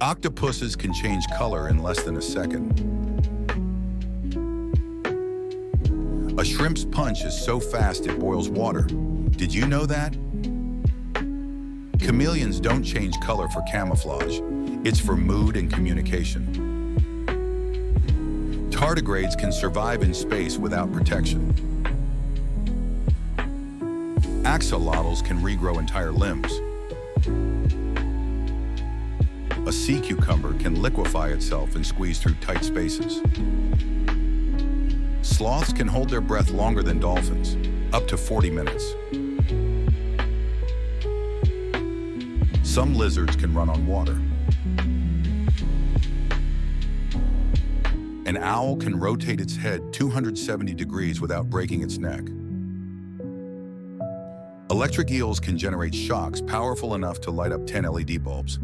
Octopuses can change color in less than a second. A shrimp's punch is so fast it boils water. Did you know that? Chameleons don't change color for camouflage. It's for mood and communication. Tardigrades can survive in space without protection. Axolotls can regrow entire limbs. A sea cucumber can liquefy itself and squeeze through tight spaces. Sloths can hold their breath longer than dolphins, up to 40 minutes. Some lizards can run on water. An owl can rotate its head 270 degrees without breaking its neck. Electric eels can generate shocks powerful enough to light up 10 LED bulbs.